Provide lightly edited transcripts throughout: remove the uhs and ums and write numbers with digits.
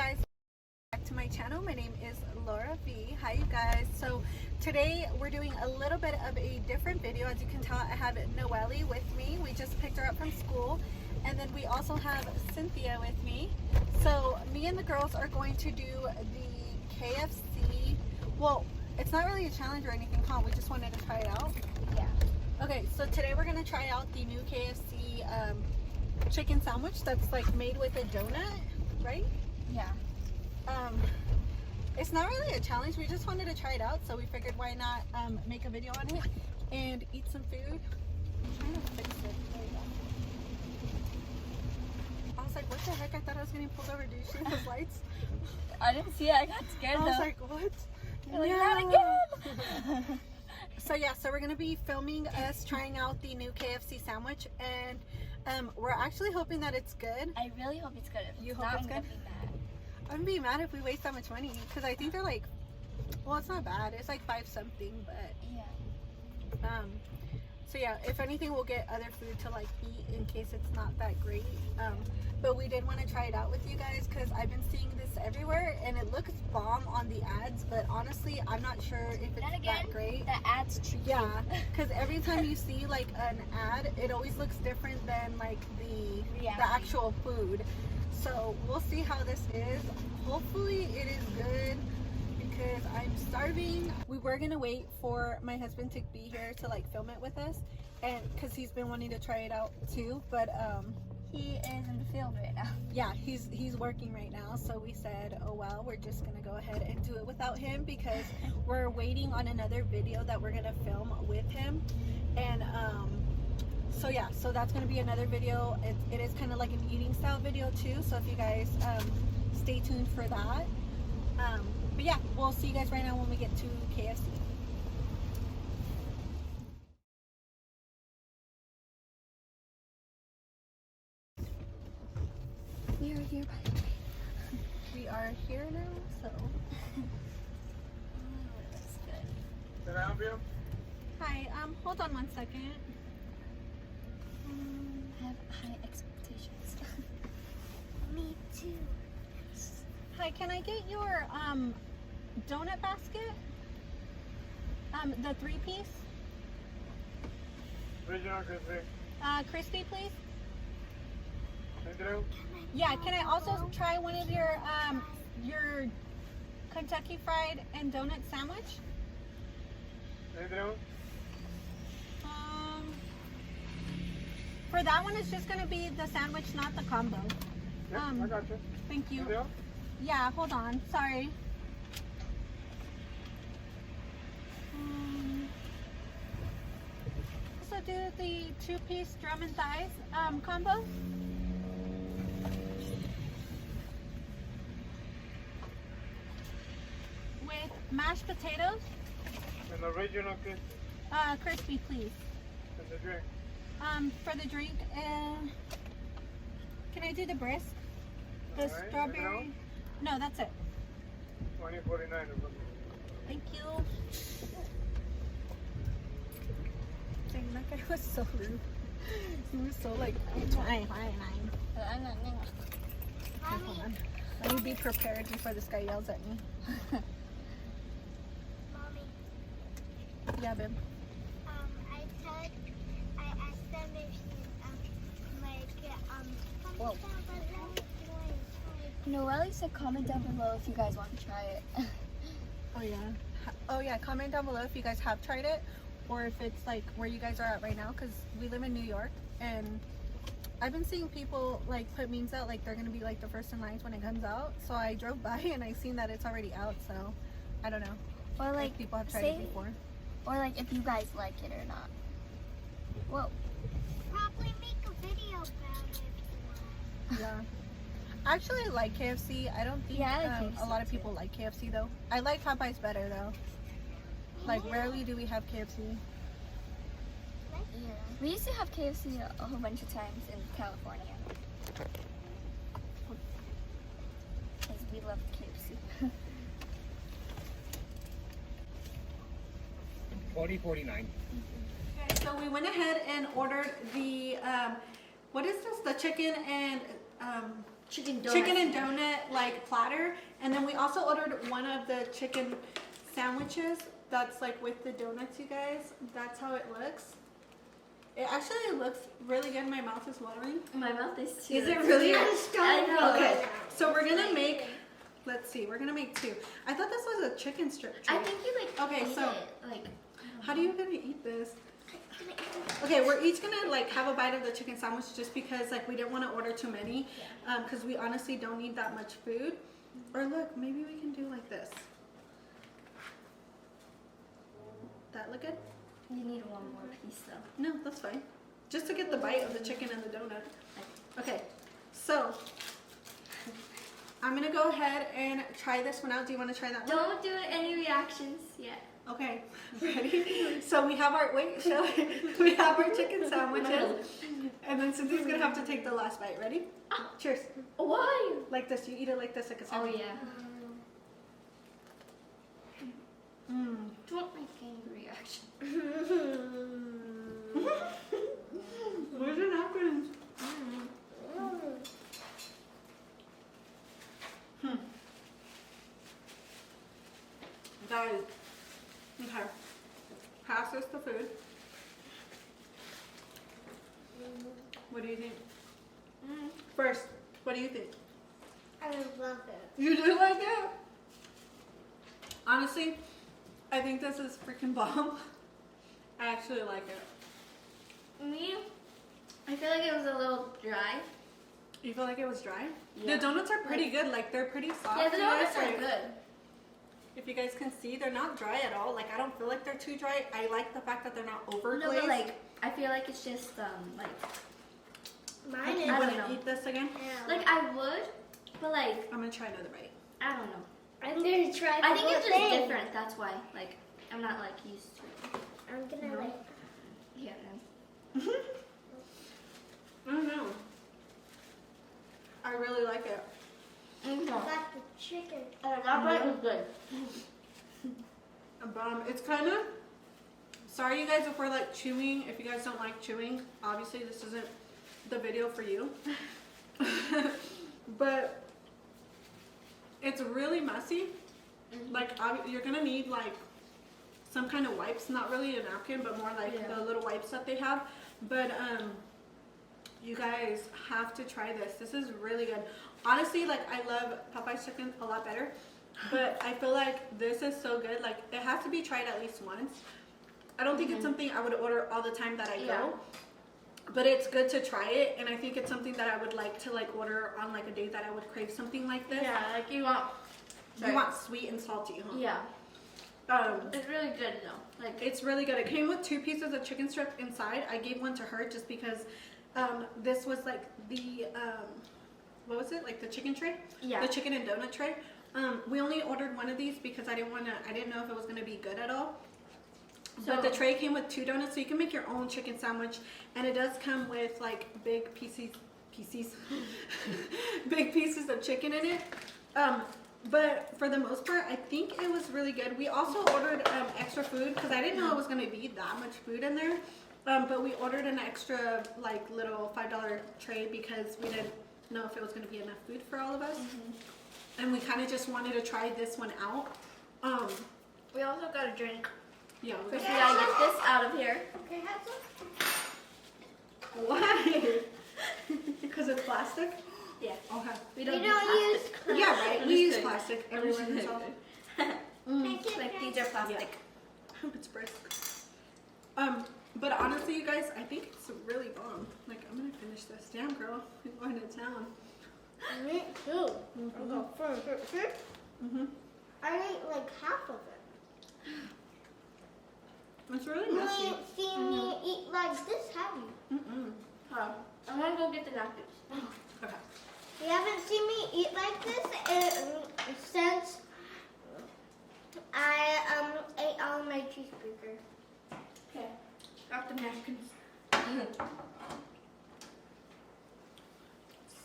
guys, back to my channel. My name is Laura V. Hi you guys. So today we're doing a little bit of a different video. As you can tell, I have Noelle with me. We just picked her up from school, and then we also have Cynthia with me. So me and the girls are going to do the KFC. Well, it's not really a challenge or anything, huh? We just wanted to try it out. Yeah. Okay, so today we're gonna try out the new KFC chicken sandwich that's like made with a donut, right? Yeah. It's not really a challenge. We just wanted to try it out, so we figured why not make a video on it and eat some food. I'm trying to fix it. There you go. I was like, what the heck? I thought I was getting pulled over. Did you see those lights? I didn't see it. I got scared I though. was like, what? You're like, not again. So yeah, so we're gonna be filming us trying out the new KFC sandwich, and we're actually hoping that it's good. I really hope it's good. If You it's hope not, it's I'm gonna good? be mad. I'm gonna be mad if we waste that much money, because I think they're like, well, it's not bad. It's like $5 something, but Yeah. so yeah, if anything, we'll get other food to like eat in case it's not that great. But we did want to try it out with you guys because I've been seeing this everywhere and it looks bomb on the ads, but honestly, I'm not sure if it's Then again, that great. the ad's tricky. Yeah, because every time you see like an ad, it always looks different than like the Reality. actual food. So we'll see how this is. Hopefully it is good because I'm starving. We were gonna wait for my husband to be here to like film it with us, and because he's been wanting to try it out too, but He is in the field right now. yeah, he's working right now, so we said, oh well, we're just gonna go ahead and do it without him because we're waiting on another video that we're gonna film with him. And so yeah, so that's gonna be another video. It is kind of like an eating style video too, so if you guys stay tuned for that. But yeah, we'll see you guys right now when we get to KFC. We are here, by the way. We are here now, so Oh, it looks good. Can I help you? hi. Hold on 1 second. I have high expectations. Me too. Hi, can I get your donut basket? The 3-piece. Original crispy. Crispy, please. Anything else? Yeah, can I also try one of your Kentucky Fried and Donut sandwich? Anything else? For that one, it's just gonna be the sandwich, not the combo. Yep, I got you. Thank you. Anything else? Yeah, hold on. Sorry. Also do the 2-piece drum and thighs combo. With mashed potatoes. An original crispy. Crispy, please. And the drink. For the drink, can I do the brisk? The Alright, strawberry? anything else? No, that's it. $20.49 or something. Thank you. Dang, that guy was so rude. He was so like, fine. I'm not Okay, hold on. Let me be prepared before this guy yells at me. Mommy, Yeah, babe. I asked them if Whoa. Noelle said comment down below if you guys want to try it. Oh yeah. Oh yeah. Comment down below if you guys have tried it, or if it's like where you guys are at right now, because we live in New York, and I've been seeing people like put memes out like they're gonna be like the first in lines when it comes out. So I drove by and I seen that it's already out. So I don't know. Or like, If people have tried say, it before. or like if you guys like it or not. Whoa. probably make a video about it if you want. Yeah. I actually like KFC. I don't think Yeah, I like a lot of KFC people like KFC though. I like Popeyes better though. Like rarely do we have KFC. Yeah. We used to have KFC a whole bunch of times in California. Because we love KFC. $20.49. Okay, so we went ahead and ordered the what is this? The chicken and Chicken donut. chicken and donut like platter, and then we also ordered one of the chicken sandwiches that's like with the donuts, you guys. That's how it looks. It actually looks really good. My mouth is watering. My mouth is too. Is it really? I know. Okay, so we're gonna make, let's see, we're gonna make two. I thought this was a chicken strip I treat. think you like. Okay, eat so- it, like. How do you gonna eat this? Okay, we're each gonna like have a bite of the chicken sandwich just because like we didn't want to order too many, because we honestly don't need that much food. Or look, maybe we can do like this. That look good? You need one more piece though. No, that's fine. Just to get the bite of the chicken and the donut. Okay, so I'm gonna go ahead and try this one out. Do you want to try that one? Don't do any reactions yet. Okay, ready? So we have our we have our chicken sandwiches, and then Cynthia's gonna have to take the last bite. Ready? Cheers. Why? Like this. You eat it like this, like a Oh sandwich. yeah. Mm. Don't make any reaction. Where's the napkins? Guys, okay. Pass us the food. What do you think? First, what do you think? I love it. You do like it? Honestly, I think this is freaking bomb. I actually like it. Me? I feel like it was a little dry. You feel like it was dry? Yeah. The donuts are pretty good. Like, they're pretty soft. Yeah, the you guys. donuts are Like, good. if you guys can see, they're not dry at all. Like, I don't feel like they're too dry. I like the fact that they're not over No, glazed. but like I feel like it's just like Mine you is. I want don't to know. eat this again? like I would, but like I'm going to try another bite. I don't know. I'm gonna try. I think the it's whole just thing. different. That's why. Like I'm not like used to it. I'm gonna like. Yeah. I don't know. I really like it. No. Got the chicken. That bite was good. It's kind of, sorry you guys if we're like chewing. If you guys don't like chewing, obviously this isn't the video for you. But it's really messy. Like you're gonna need like some kind of wipes, not really a napkin, but more like the little wipes that they have. But you guys have to try this. This is really good. Honestly, like I love Popeye's chicken a lot better, but I feel like this is so good. Like it has to be tried at least once. I don't think it's something I would order all the time that I go, but it's good to try it, and I think it's something that I would like to like order on like a day that I would crave something like this. Yeah, like you want. You want sweet and salty, huh? Yeah. It's really good though. Like It's really good. It came with 2 pieces of chicken strip inside. I gave one to her just because this was like the what was it? Like the chicken tray? Yeah. The chicken and donut tray. We only ordered one of these because I didn't know if it was gonna be good at all. But the tray came with 2 donuts, so you can make your own chicken sandwich, and it does come with like big pieces big pieces of chicken in it. But for the most part, I think it was really good. We also ordered extra food because I didn't know it was going to be that much food in there. But we ordered an extra like little $5 tray because we didn't know if it was going to be enough food for all of us. And we kind of just wanted to try this one out. we also got a drink. Yeah. First we gotta get this out of here. Okay, have some. Why? Because it's plastic? Yeah. Okay. We We don't, don't use. Yeah, right. I'm We just use kidding. plastic. I'm Everyone just uses all. kidding. Thank you, Like these are plastic. It's brisk. But honestly, you guys, I think it's really bomb. Like, I'm gonna finish this. Damn, girl, you're going to town. Me too. I'll go first. I ate like half of it. It's really You messy. ain't seen me eat like this, have you? I'm gonna go get the napkins. Okay. You haven't seen me eat like this since I ate all my cheeseburger. Okay. Got the napkins.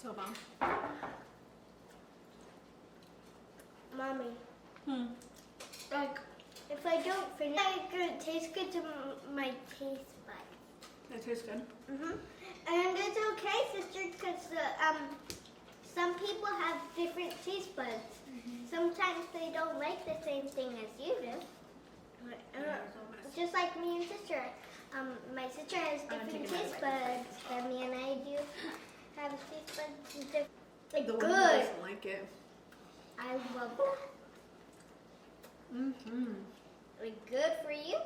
So bomb. Mommy, Like if I don't finish, it tastes good to my taste buds. It tastes good. And it's okay, sister, because people have different taste buds. Sometimes they don't like the same thing as you do. Just like me and sister. My sister has different taste buds than me, and I do have taste buds different. Like The one who good. doesn't like it. I love that. Mm-hmm. Like good for you.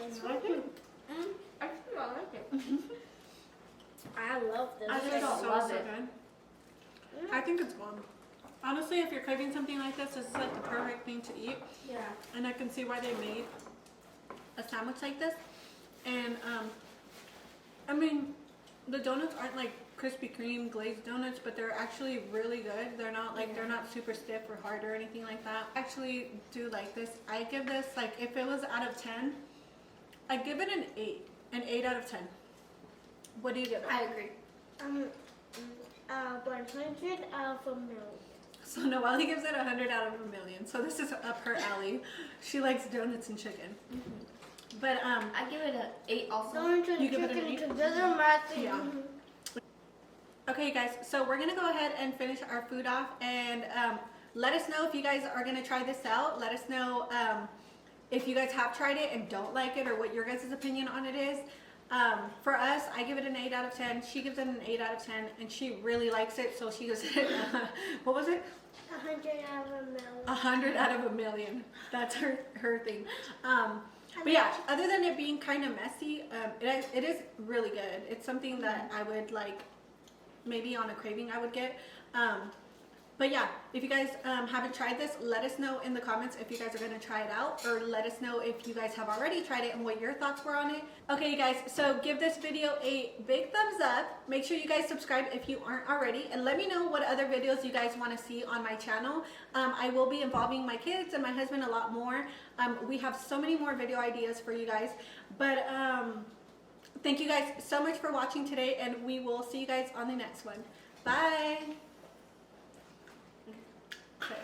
It's for you. Actually, I like it. I love this. I think I it's don't so love it. good. I think it's bomb. Honestly, if you're craving something like this is like the perfect thing to eat. Yeah. And I can see why they made a sandwich like this. And I mean, the donuts aren't like Krispy Kreme glazed donuts, but they're actually really good. They're not like they're not super stiff or hard or anything like that. I actually do like this. I give this, like, if it was out of 10, I'd give it an 8 out of 10. What do you give it? I agree. 100 out of a million. So Noelle gives it 100 out of a million. So this is up her alley. She likes donuts and chicken. But I give it an 8 also. Donuts and You give it an chicken 8? together, Matthew. Yeah. Okay, guys, so we're gonna go ahead and finish our food off, and let us know if you guys are gonna try this out. Let us know if you guys have tried it and don't like it, or what your guys' opinion on it is. For us, I give it an 8 out of 10. She gives it an 8 out of 10, and she really likes it, so she gives it, what was it? 100 out of a million. 100 out of a million. That's her thing. But yeah, other than it being kind of messy, it is really good. It's something that I would like, maybe on a craving I would get. But yeah, if you guys haven't tried this, let us know in the comments if you guys are going to try it out, or let us know if you guys have already tried it and what your thoughts were on it. Okay, you guys, so give this video a big thumbs up. Make sure you guys subscribe if you aren't already, and let me know what other videos you guys want to see on my channel. I will be involving my kids and my husband a lot more. We have so many more video ideas for you guys, but thank you guys so much for watching today, and we will see you guys on the next one. Bye. Okay.